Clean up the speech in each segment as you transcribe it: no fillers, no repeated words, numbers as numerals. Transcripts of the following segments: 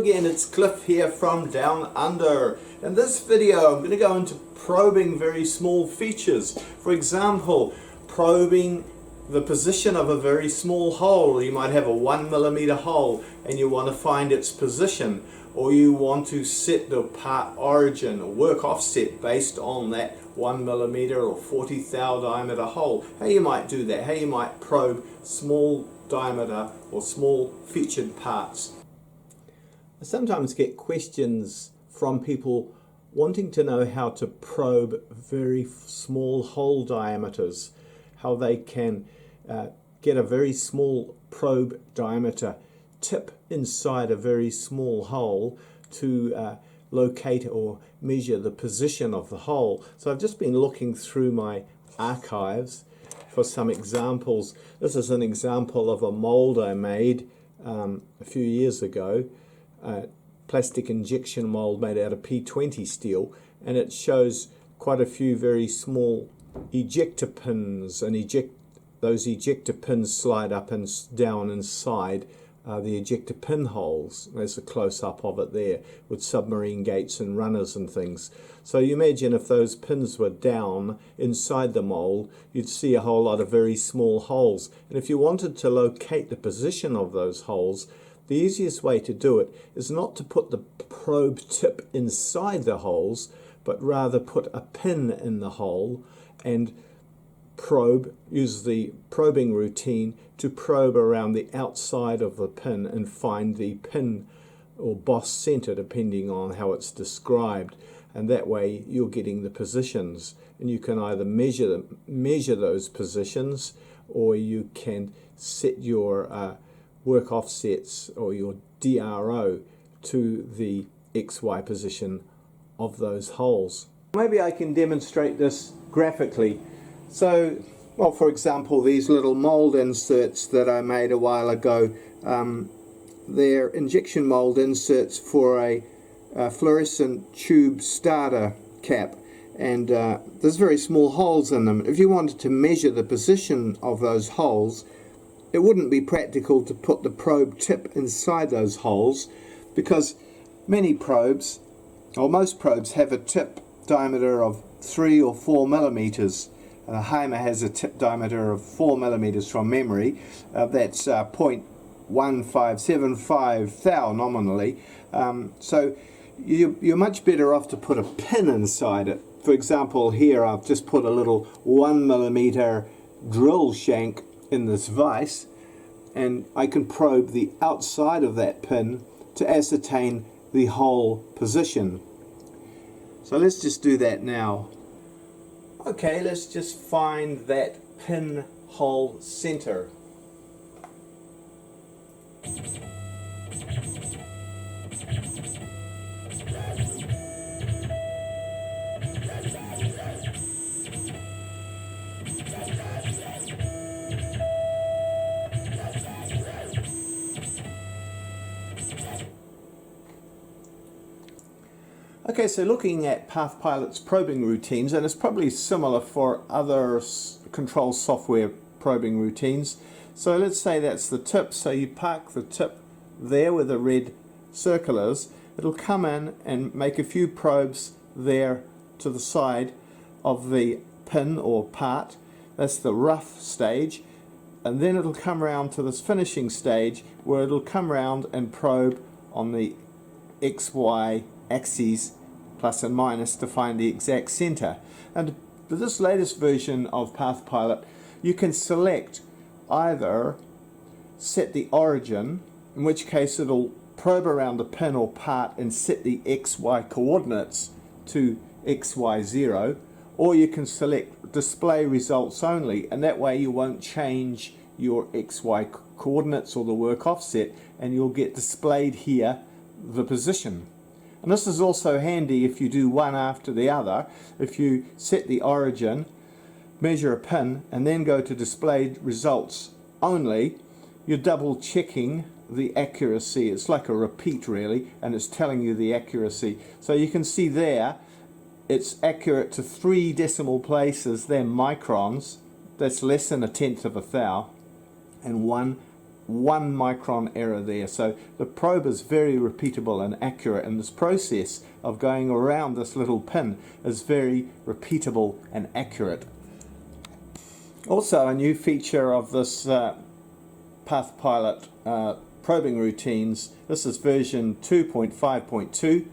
again, it's Cliff here from Down Under. In this video I'm going to go into probing very small features. For example, probing the position of a very small hole. You might have a 1mm hole and you want to find its position, or you want to set the part origin or work offset based on that 1mm or 40 thou diameter hole. How you might do that, how you might probe small diameter or small featured parts. I sometimes get questions from people wanting to know how to probe very small hole diameters, how they can get a very small probe diameter tip inside a very small hole to locate or measure the position of the hole. So I've just been looking through my archives for some examples. This is an example of a mold I made a few years ago, plastic injection mold made out of P20 steel, and it shows quite a few very small ejector pins, and those ejector pins slide up and down inside the ejector pinholes. There's a close-up of it there with submarine gates and runners and things. So you imagine if those pins were down inside the mold, you'd see a whole lot of very small holes. And if you wanted to locate the position of those holes, the easiest way to do it is not to put the probe tip inside the holes, but rather put a pin in the hole and use the probing routine to probe around the outside of the pin and find the pin or boss center, depending on how it's described. And that way you're getting the positions, and you can either measure those positions, or you can set your work offsets or your DRO to the XY position of those holes. Maybe I can demonstrate this graphically. So, well, for example, these little mold inserts that I made a while ago, they're injection mold inserts for a fluorescent tube starter cap, and there's very small holes in them. If you wanted to measure the position of those holes, it wouldn't be practical to put the probe tip inside those holes, because many probes, or most probes, have a tip diameter of 3 or 4 millimeters. Heimer has a tip diameter of 4 millimeters from memory. That's 0.1575 thou nominally. So you're much better off to put a pin inside it. For example, here I've just put a little 1 millimeter drill shank in this vise, and I can probe the outside of that pin to ascertain the hole position. So let's just do that now. Okay, let's just find that pinhole center. Okay, so looking at PathPilot's probing routines, and it's probably similar for other control software probing routines. So let's say that's the tip, so you park the tip there where the red circle is. It'll come in and make a few probes there to the side of the pin or part. That's the rough stage, and then it'll come around to this finishing stage where it'll come around and probe on the XY axes, plus and minus, to find the exact center. And for this latest version of PathPilot, you can select either set the origin, in which case it'll probe around the pin or part and set the XY coordinates to XY0, or you can select display results only, and that way you won't change your XY coordinates or the work offset, and you'll get displayed here the position. And this is also handy if you do one after the other. If you set the origin, measure a pin, and then go to displayed results only, you're double checking the accuracy. It's like a repeat really, and it's telling you the accuracy. So you can see there it's accurate to 3 decimal places, they're microns, that's less than 1/10 of a thou, and 1 1 micron error there. So the probe is very repeatable and accurate, and this process of going around this little pin is very repeatable and accurate. Also, a new feature of this PathPilot probing routines, this is version 2.5.2,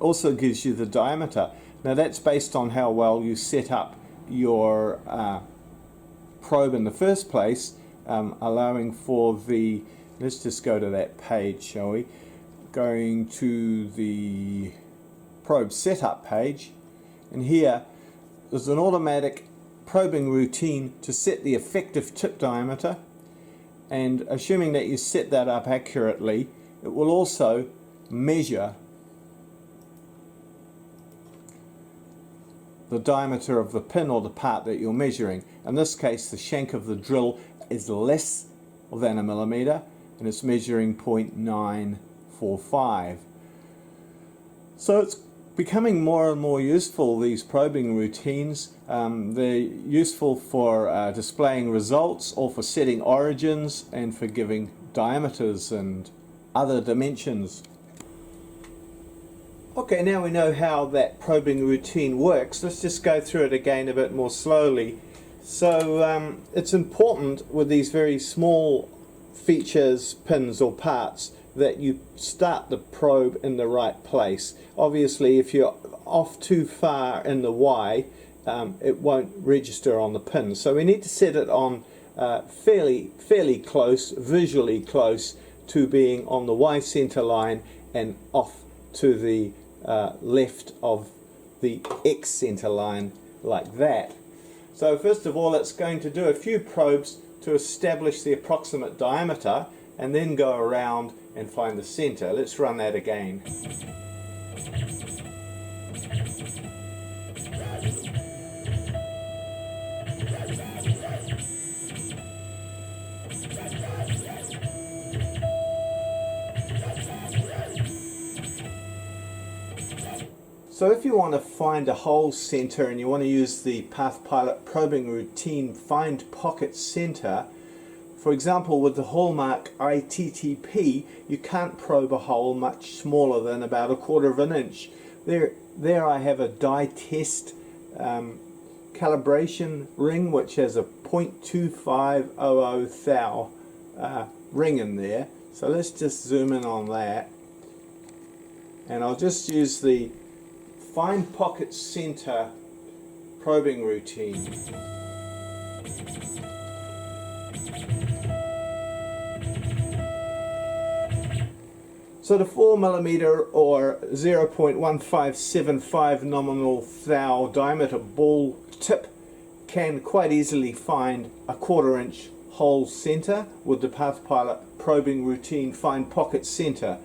also gives you the diameter. Now that's based on how well you set up your probe in the first place, allowing for the, let's just go to that page, shall we? Going to the probe setup page, and here there's an automatic probing routine to set the effective tip diameter, and assuming that you set that up accurately, it will also measure the diameter of the pin or the part that you're measuring. In this case, the shank of the drill is less than 1 millimeter, and it's measuring 0.945. So it's becoming more and more useful, these probing routines. They're useful for displaying results, or for setting origins, and for giving diameters and other dimensions. Okay, now we know how that probing routine works. Let's just go through it again a bit more slowly. So it's important with these very small features, pins or parts, that you start the probe in the right place. Obviously, if you're off too far in the Y, it won't register on the pin. So we need to set it on fairly close, visually close to being on the Y center line and off to the left of the X center line, like that. So first of all, it's going to do a few probes to establish the approximate diameter, and then go around and find the center. Let's run that again. So if you want to find a hole center and you want to use the PathPilot probing routine find pocket center, for example with the hallmark ITTP, you can't probe a hole much smaller than about 1/4 of an inch. There I have a die test calibration ring which has a 0.2500 thou ring in there. So let's just zoom in on that, and I'll just use the find pocket center probing routine. So the 4 millimeter or 0.1575 nominal thou diameter ball tip can quite easily find a 1/4 inch hole center with the PathPilot probing routine find pocket center.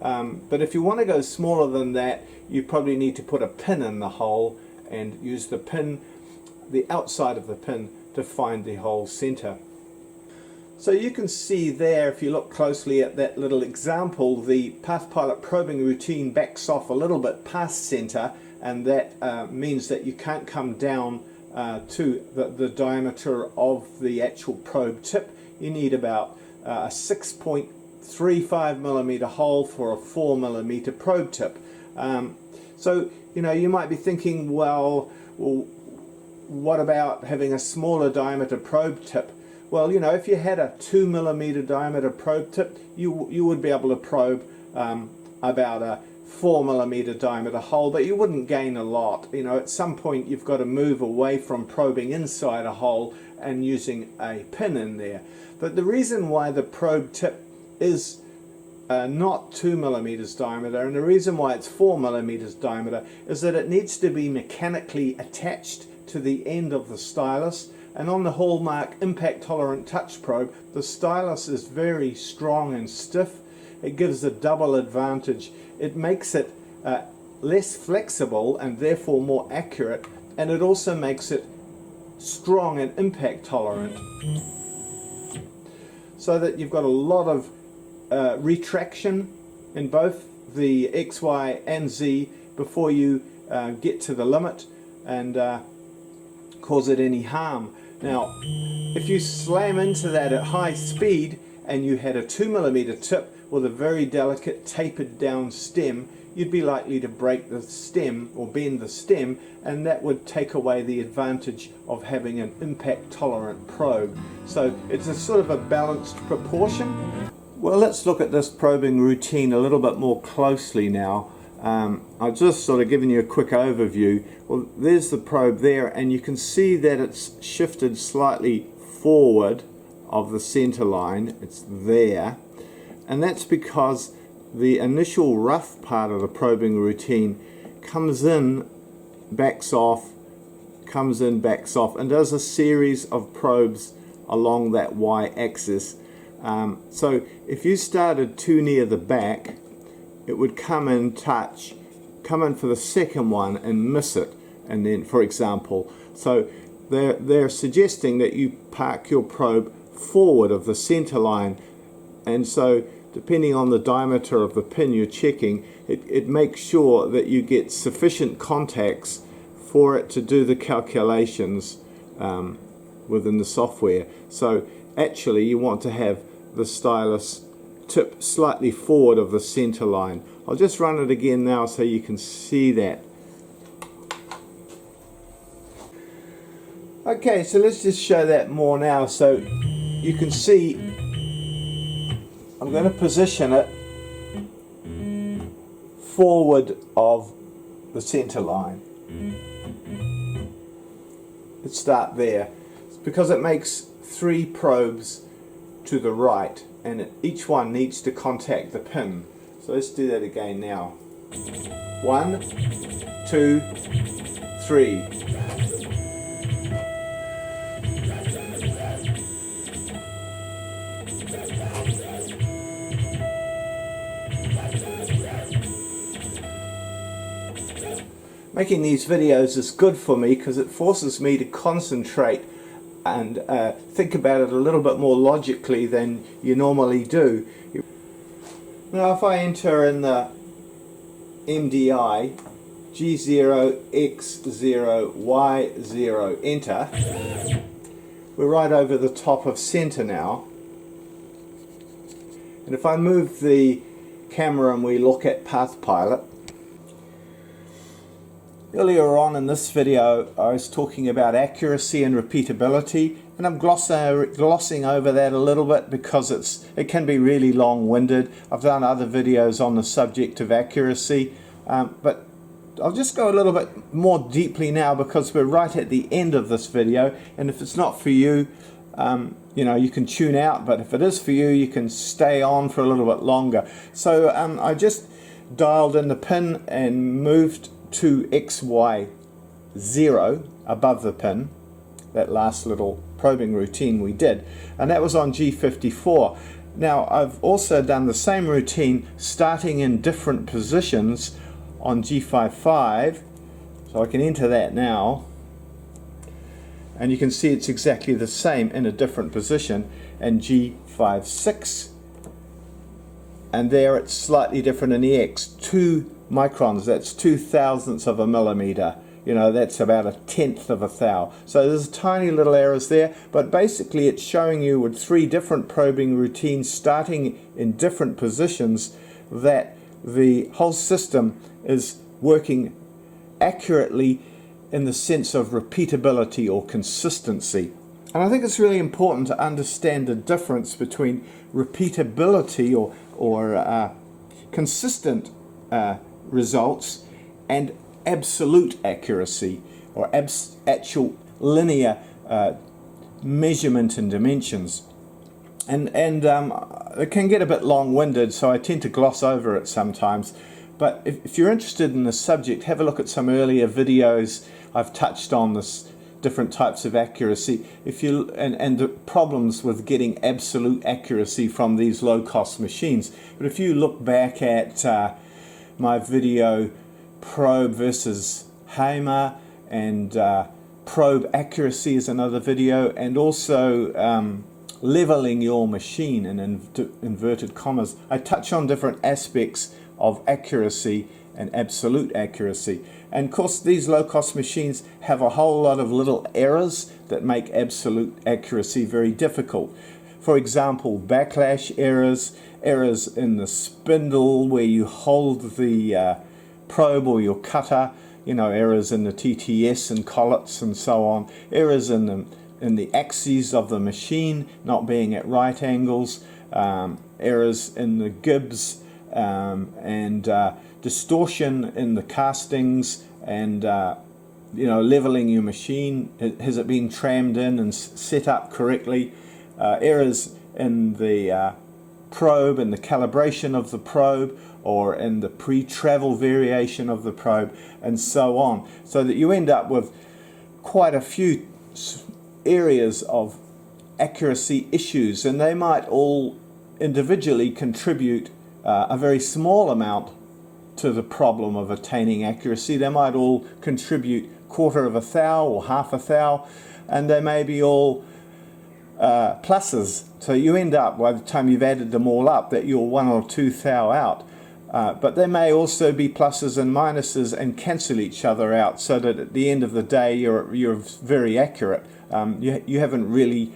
But if you want to go smaller than that, you probably need to put a pin in the hole and use the pin, the outside of the pin, to find the hole center. So you can see there, if you look closely at that little example, the PathPilot probing routine backs off a little bit past center, and that means that you can't come down to the diameter of the actual probe tip. You need about a 6.35 millimeter hole for a 4 millimeter probe tip. So you might be thinking, well, what about having a smaller diameter probe tip? Well, if you had a 2 millimeter diameter probe tip, you would be able to probe about a 4 millimeter diameter hole, but you wouldn't gain a lot. At some point you've got to move away from probing inside a hole and using a pin in there. But the reason why the probe tip is not 2 millimeters diameter, and the reason why it's 4 millimeters diameter, is that it needs to be mechanically attached to the end of the stylus. And on the hallmark impact tolerant touch probe, the stylus is very strong and stiff. It gives a double advantage. It makes it less flexible and therefore more accurate, and it also makes it strong and impact tolerant, so that you've got a lot of retraction in both the X, Y and Z before you get to the limit and cause it any harm. Now, if you slam into that at high speed and you had a 2mm tip with a very delicate tapered down stem, you'd be likely to break the stem or bend the stem, and that would take away the advantage of having an impact tolerant probe. So it's a sort of a balanced proportion. Well, let's look at this probing routine a little bit more closely now. I've just sort of given you a quick overview. Well, there's the probe there, and you can see that it's shifted slightly forward of the center line. It's there, and that's because the initial rough part of the probing routine comes in, backs off, comes in, backs off, and does a series of probes along that y-axis. So if you started too near the back, it would come in for the second one and miss it, and then, for example, so they're suggesting that you park your probe forward of the center line, and so depending on the diameter of the pin you're checking, it makes sure that you get sufficient contacts for it to do the calculations within the software. So actually you want to have the stylus tip slightly forward of the center line. I'll just run it again now so you can see that. Okay, so let's just show that more now. So you can see I'm going to position it forward of the center line. Let's start there, because it makes 3 probes to the right, and each one needs to contact the pin. So let's do that again now. 1, 2, 3. Making these videos is good for me because it forces me to concentrate and think about it a little bit more logically than you normally do. Now if I enter in the MDI G0, X0, Y0, enter, we're right over the top of center now. And if I move the camera and we look at PathPilot, earlier on in this video I was talking about accuracy and repeatability, and I'm glossing over that a little bit because it can be really long-winded. I've done other videos on the subject of accuracy, but I'll just go a little bit more deeply now because we're right at the end of this video, and if it's not for you, you know, you can tune out, but if it is for you, you can stay on for a little bit longer. So I just dialed in the pin and moved to XY0 above the pin, that last little probing routine we did, and that was on G54. Now I've also done the same routine starting in different positions on G55, so I can enter that now, and you can see it's exactly the same in a different position, and G56, and there it's slightly different in the X, 2 microns, that's 2/1000ths of a millimeter. You know, that's about 1/10 of a thou. So there's tiny little errors there, but basically it's showing you with 3 different probing routines starting in different positions that the whole system is working accurately in the sense of repeatability or consistency. And I think it's really important to understand the difference between repeatability or consistent results and absolute accuracy or actual linear measurement in dimensions. And it can get a bit long-winded, so I tend to gloss over it sometimes. But if you're interested in the subject, have a look at some earlier videos. I've touched on this different types of accuracy and the problems with getting absolute accuracy from these low-cost machines. But if you look back at my video probe versus Hamer, and probe accuracy is another video, and also leveling your machine in inverted commas, I touch on different aspects of accuracy and absolute accuracy. And of course these low-cost machines have a whole lot of little errors that make absolute accuracy very difficult. For example, backlash errors, errors in the spindle where you hold the probe or your cutter, errors in the TTS and collets and so on, errors in the axes of the machine not being at right angles, errors in the gibs, and distortion in the castings, and leveling your machine. Has it been trammed in and set up correctly? Errors in the probe and the calibration of the probe, or in the pre-travel variation of the probe, and so on, so that you end up with quite a few areas of accuracy issues, and they might all individually contribute a very small amount to the problem of attaining accuracy. They might all contribute quarter of a thou or half a thou, and they may be all pluses. So you end up, by the time you've added them all up, that you're 1 or 2 thou out. But there may also be pluses and minuses and cancel each other out, so that at the end of the day you're very accurate. You haven't really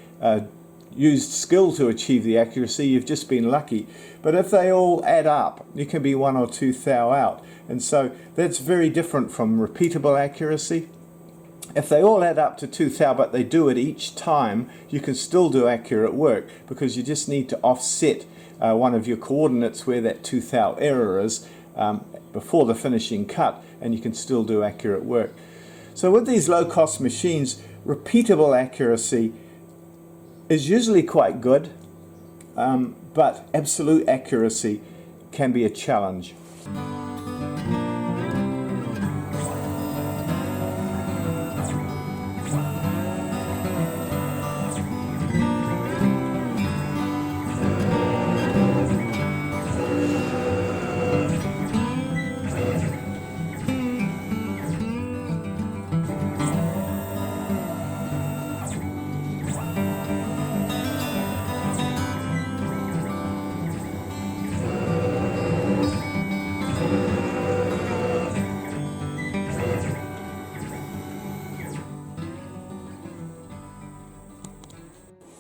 used skill to achieve the accuracy, you've just been lucky. But if they all add up, you can be 1 or 2 thou out. And so that's very different from repeatable accuracy. If they all add up to 2 thou, but they do it each time, you can still do accurate work, because you just need to offset one of your coordinates where that 2 thou error is before the finishing cut, and you can still do accurate work. So with these low-cost machines, repeatable accuracy is usually quite good, but absolute accuracy can be a challenge.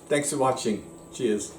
Thanks for watching. Cheers.